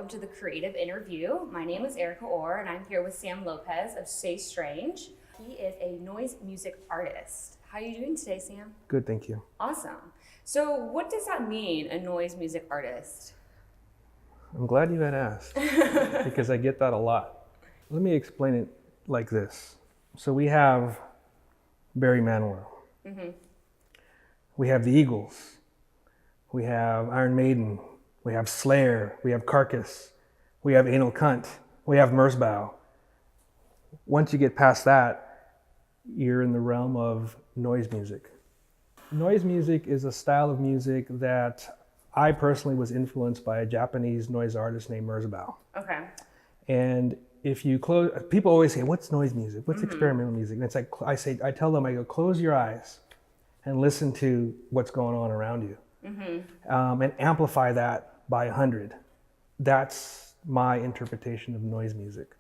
welcome to the Creative InnerView. My name is Erica Orr, and I'm here with Sam Lopez of Stay Strange. He is a noise music artist. How are you doing today, Sam? Good, thank you. Awesome. So what does that mean, a noise music artist? I'm glad you had asked because I get that a lot. Let me explain it like this. So we have Barry Manilow. Mm-hmm. We have the Eagles. We have Iron Maiden. We have Slayer. We have Carcass. We have Anal Cunt. We have Merzbow. Once you get past that, you're in the realm of noise music. Noise music is a style of music that I personally was influenced by a Japanese noise artist named Merzbow. Okay. And if you close, people always say, "What's noise music? What's experimental music?" And it's like I tell them, I go, close your eyes and listen to what's going on around you, and amplify that by 100. That's my interpretation of noise music.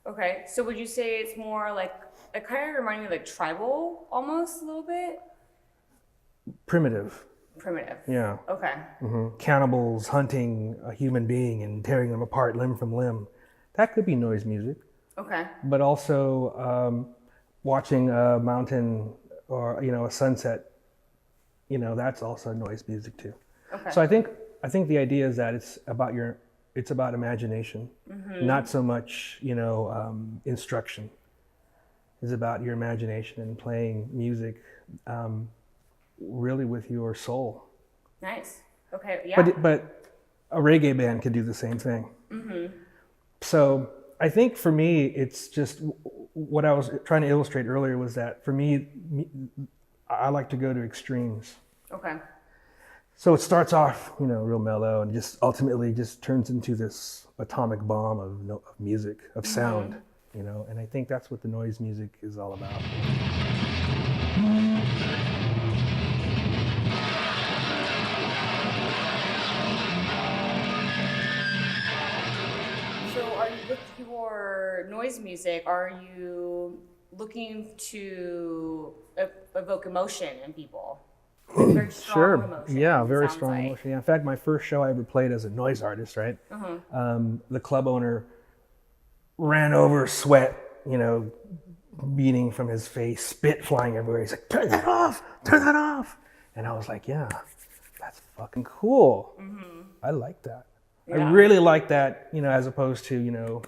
Okay. So would you say it's more like, it kind of reminds me of like tribal almost a little bit? Primitive. Primitive. Yeah. Okay. Cannibals hunting a human being and tearing them apart limb from limb. That could be noise music. Okay. But also watching a mountain or a sunset, that's also noise music too. Okay. So I think the idea is that it's about imagination, not so much instruction. It's about your imagination and playing music really with your soul. Nice. Okay. Yeah. But a reggae band could do the same thing. So I think for me, it's just what I was trying to illustrate earlier was that for me, I like to go to extremes. Okay. So it starts off, real mellow and just ultimately just turns into this atomic bomb of music, of sound, and I think that's what the noise music is all about. With your noise music, are you looking to evoke emotion in people? Very strong emotion. Yeah, very strong emotion. Yeah. In fact, my first show I ever played as a noise artist, right? The club owner ran over, sweat, beating from his face, spit flying everywhere. He's like, "Turn that off! Turn that off!" And I was like, "Yeah, that's fucking cool. I like that." Yeah. I really like that, as opposed to,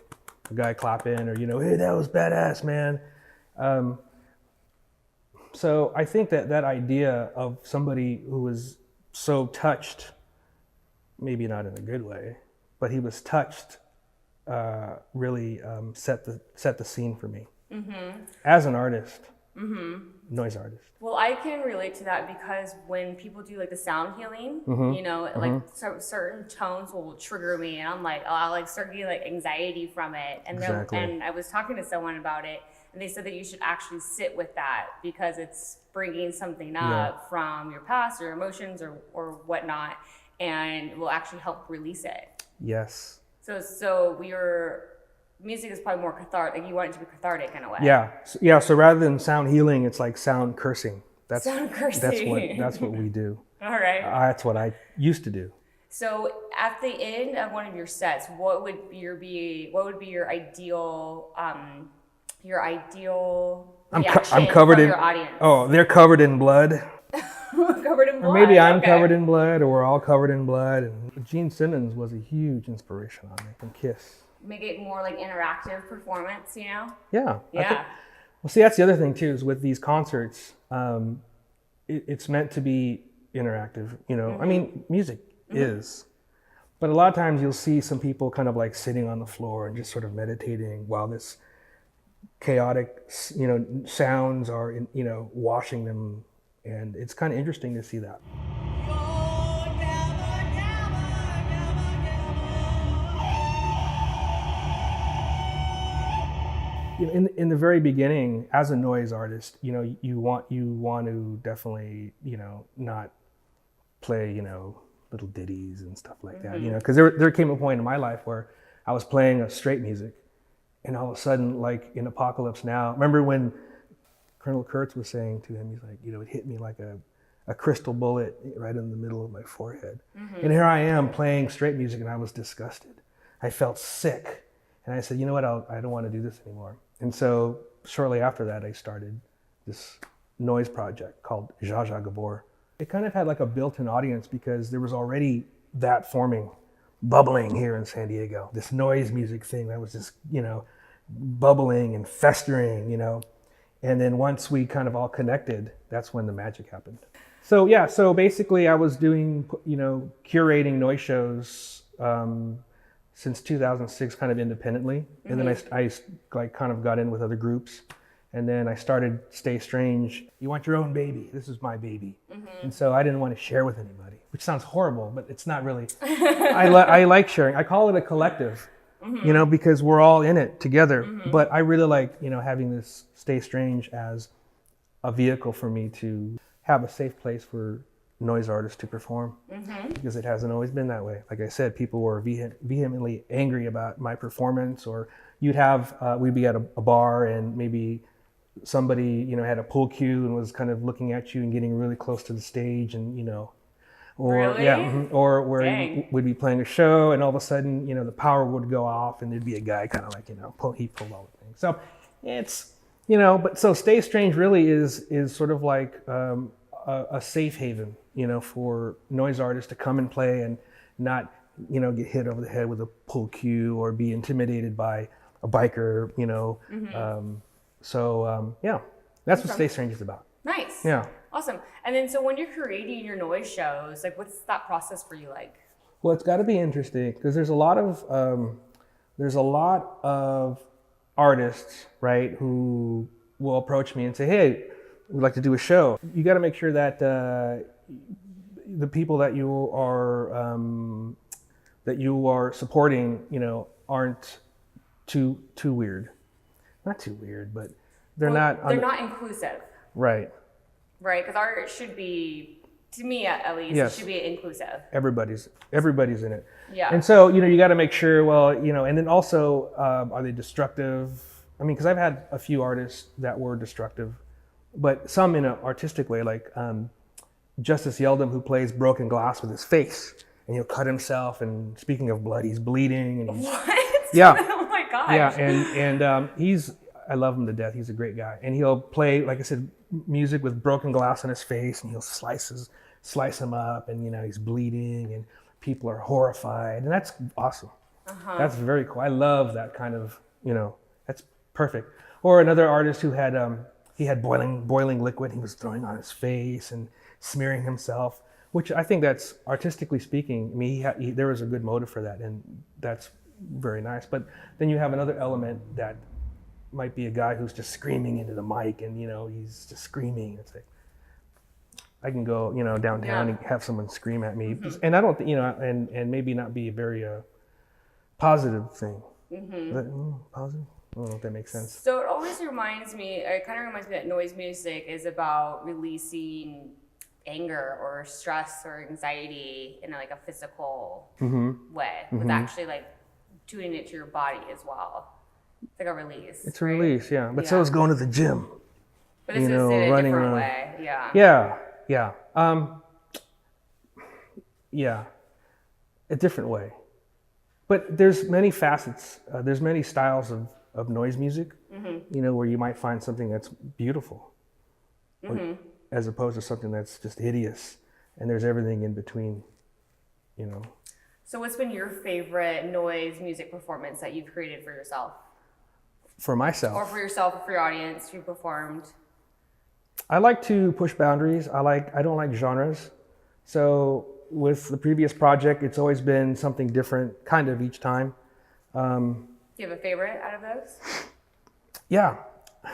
a guy clapping or, "Hey, that was badass, man." So I think that idea of somebody who was so touched, maybe not in a good way, but he was touched, really set the scene for me as an artist, noise artist. Well, I can relate to that because when people do like the sound healing, like certain tones will trigger me, and I'm like, I'll like start getting like anxiety from it. And Exactly. And I was talking to someone about it, and they said that you should actually sit with that because it's bringing something up from your past or emotions or whatnot, and will actually help release it. Yes. So music is probably more cathartic. Like you want it to be cathartic in a way. Yeah. So rather than sound healing, it's like sound cursing. Sound cursing. That's what we do. All right. That's what I used to do. So at the end of one of your sets, what would be your ideal reaction I'm covered from in your audience? Oh, they're covered in blood. Covered in blood. Or maybe I'm okay. covered in blood, or we're all covered in blood. And Gene Simmons was a huge inspiration on me from Kiss. Make it more like interactive performance, Yeah. Yeah. Well, see, that's the other thing too, is with these concerts, it's meant to be interactive. I mean, music is, but a lot of times you'll see some people kind of like sitting on the floor and just sort of meditating while this chaotic, sounds are, washing them, and it's kind of interesting to see that. In the very beginning, as a noise artist, you want to definitely, not play, little ditties and stuff like that, because there came a point in my life where I was playing a straight music, and all of a sudden, like in Apocalypse Now, remember when Colonel Kurtz was saying to him, he's like, it hit me like a crystal bullet right in the middle of my forehead. And here I am playing straight music, and I was disgusted. I felt sick. And I said, you know what, I don't want to do this anymore. And so shortly after that, I started this noise project called Jaja Gabor. It kind of had like a built-in audience because there was already that forming, bubbling here in San Diego. This noise music thing that was just, bubbling and festering, And then once we kind of all connected, that's when the magic happened. So yeah, so basically I was doing, curating noise shows since 2006, kind of independently. And then I like kind of got in with other groups. And then I started Stay Strange. You want your own baby. This is my baby. And so I didn't want to share with anybody, which sounds horrible, but it's not really. I like sharing. I call it a collective, because we're all in it together. But I really like, having this Stay Strange as a vehicle for me to have a safe place for noise artists to perform, because it hasn't always been that way. Like I said, people were vehemently angry about my performance, or we'd be at a bar and maybe somebody, had a pool cue and was kind of looking at you and getting really close to the stage, and or Really? or where Dang. we'd be playing a show and all of a sudden, the power would go off and there'd be a guy kind of like, he pulled all the things. So it's, but so Stay Strange really is sort of like a safe haven, for noise artists to come and play and not, get hit over the head with a pool cue or be intimidated by a biker, that's what Stay Strange is about. Nice. Yeah. Awesome. And then, so when you're creating your noise shows, like, what's that process for you like? Well, it's got to be interesting because there's a lot of artists, right, who will approach me and say, "Hey, we'd like to do a show." You got to make sure that the people that you are supporting, aren't too weird. Not too weird, but they're not. They're not inclusive. Right. Right, because art should be, to me at least, Yes. it should be inclusive. Everybody's in it. Yeah. And so, you got to make sure, well, and then also, are they destructive? I mean, because I've had a few artists that were destructive, but some in an artistic way, like Justice Yeldum, who plays broken glass with his face, and he'll cut himself, and speaking of blood, he's bleeding. And What? Yeah. Oh my gosh. Yeah, and I love him to death. He's a great guy. And he'll play, like I said, music with broken glass on his face, and he'll slice him up, and he's bleeding, and people are horrified, and that's awesome. That's very cool. I love that kind of, that's perfect. Or another artist who had he had boiling liquid he was throwing on his face and smearing himself, which I think that's, artistically speaking, I mean, there was a good motive for that, and that's very nice. But then you have another element that might be a guy who's just screaming into the mic, and he's just screaming. It's like, I can go downtown and have someone scream at me, and I don't think and maybe not be a very positive thing. Positive? I don't know if that makes sense. So it always reminds me, it kind of reminds me that noise music is about releasing anger or stress or anxiety in like a physical way, with actually like tuning it to your body as well. It's like a release. It's a release, yeah. But so is going to the gym. But this is in a running different around. way, yeah. Yeah. A different way. But there's many facets. There's many styles of noise music, where you might find something that's beautiful, as opposed to something that's just hideous. And there's everything in between, So what's been your favorite noise music performance that you've created for yourself? For myself. Or for yourself, or for your audience, you performed? I like to push boundaries. I don't like genres. So with the previous project, it's always been something different, kind of each time. Do you have a favorite out of those? Yeah,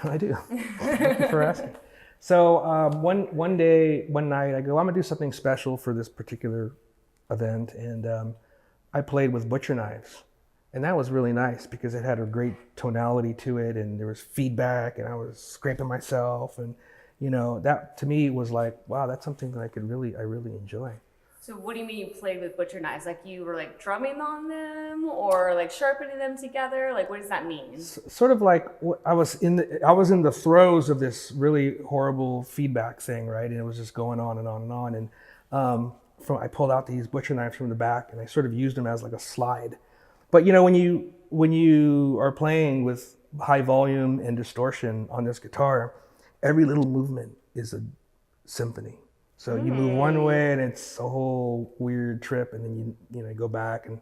I do. Thank you for asking. So one night, I go, I'm gonna do something special for this particular event, and I played with butcher knives. And that was really nice because it had a great tonality to it, and there was feedback, and I was scraping myself, and that to me was like, wow, that's something that I really enjoy. So what do you mean you played with butcher knives? Like you were like drumming on them, or like sharpening them together? Like what does that mean? Sort of like I was in the throes of this really horrible feedback thing, right? And it was just going on and on and on. And I pulled out these butcher knives from the back, and I sort of used them as like a slide. But when you are playing with high volume and distortion on this guitar, every little movement is a symphony. So you move one way and it's a whole weird trip, and then you go back, and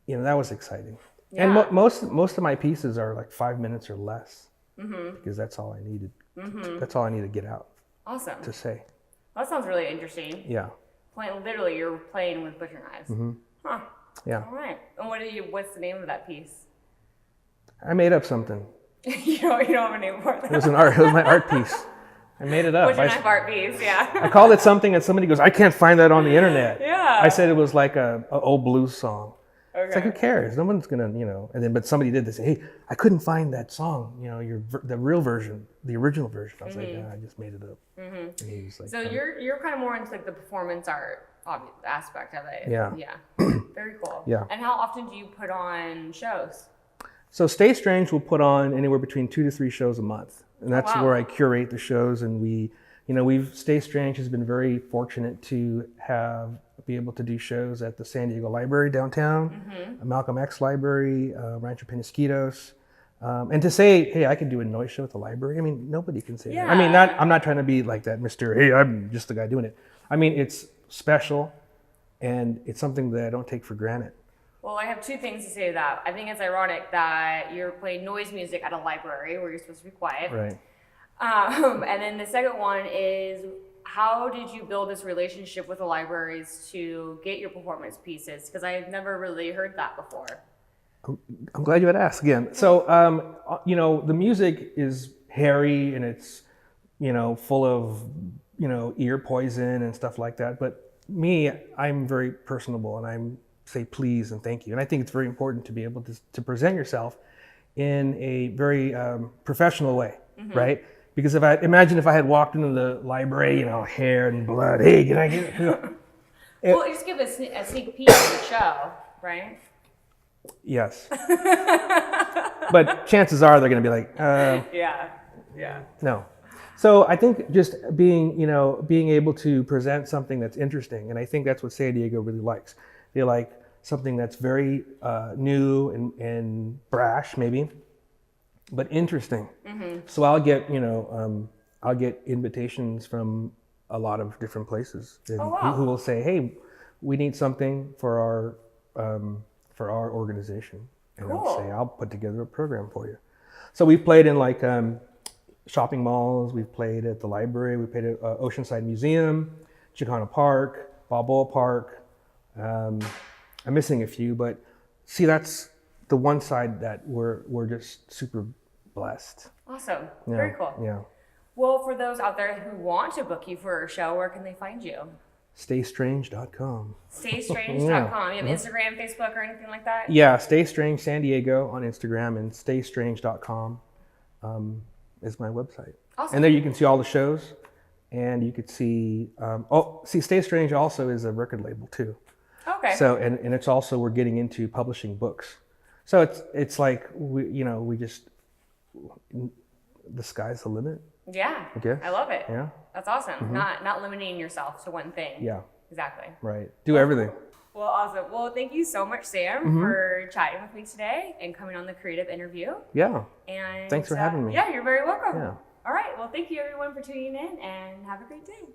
that was exciting. Yeah. And most of my pieces are like 5 minutes or less, because that's all I needed. That's all I need to get out. Awesome. To say. That sounds really interesting. Yeah. Literally, you're playing with butcher knives. Huh. Yeah. All right. And what's the name of that piece? I made up something. you don't have a name for it. It was my art piece. I made it up. Butcher knife art piece, yeah. I called it something, and somebody goes, "I can't find that on the internet." Yeah. I said it was like a old blues song. Okay. It's like, who cares? No one's gonna, And then, but somebody did this. Hey, I couldn't find that song. The real version, the original version. I was like, I just made it up. And he was like, so you're kind of more into like the performance art aspect of it. Yeah. Yeah. Very cool. Yeah. And how often do you put on shows? So Stay Strange will put on anywhere between 2 to 3 shows a month, and that's where I curate the shows. And Stay Strange has been very fortunate to be able to do shows at the San Diego Library downtown, Malcolm X Library, Rancho Penasquitos, and to say, hey, I can do a noise show at the library. I mean, nobody can say that. I mean, I'm not trying to be like that, Mr. Hey, I'm just the guy doing it. I mean, it's special, and it's something that I don't take for granted. Well, I have 2 things to say to that. I think it's ironic that you're playing noise music at a library where you're supposed to be quiet. Right. And then the second one is, how did you build this relationship with the libraries to get your performance pieces? Because I've never really heard that before. I'm glad you had asked again. So, the music is hairy, and it's, full of, ear poison and stuff like that. But me, I'm very personable, and I'm say please and thank you. And I think it's very important to be able to present yourself in a very professional way, right? Because if I had walked into the library, hair and blood, hey, can I get it? Well, just give a sneak peek of the show, right? Yes. But chances are they're going to be like, yeah. No. So I think just being able to present something that's interesting, and I think that's what San Diego really likes. They like something that's very new and brash, maybe, but interesting. So I'll get invitations from a lot of different places who will say, "Hey, we need something for our organization," and I'll say, "I'll put together a program for you." So we've played in like shopping malls. We've played at the library. We played at Oceanside Museum, Chicano Park, Balboa Park. I'm missing a few, but see, that's the one side that we're just super blessed. Awesome. Yeah. Very cool. Yeah. Well, for those out there who want to book you for a show, where can they find you? StayStrange.com. StayStrange.com. Yeah. You have Instagram, Facebook, or anything like that? Yeah, Stay Strange San Diego on Instagram, and StayStrange.com is my website. Awesome. And there you can see all the shows, and you could see. Stay Strange also is a record label too. Okay. So and it's also, we're getting into publishing books. So it's like we just, the sky's the limit. Yeah. I guess. I love it. Yeah. That's awesome. Not limiting yourself to one thing. Yeah. Exactly. Right. Do everything. Well, awesome. Well, thank you so much, Sam, for chatting with me today and coming on the Creative Interview. Yeah. And thanks for having me. Yeah, you're very welcome. Yeah. All right. Well, thank you everyone for tuning in, and have a great day.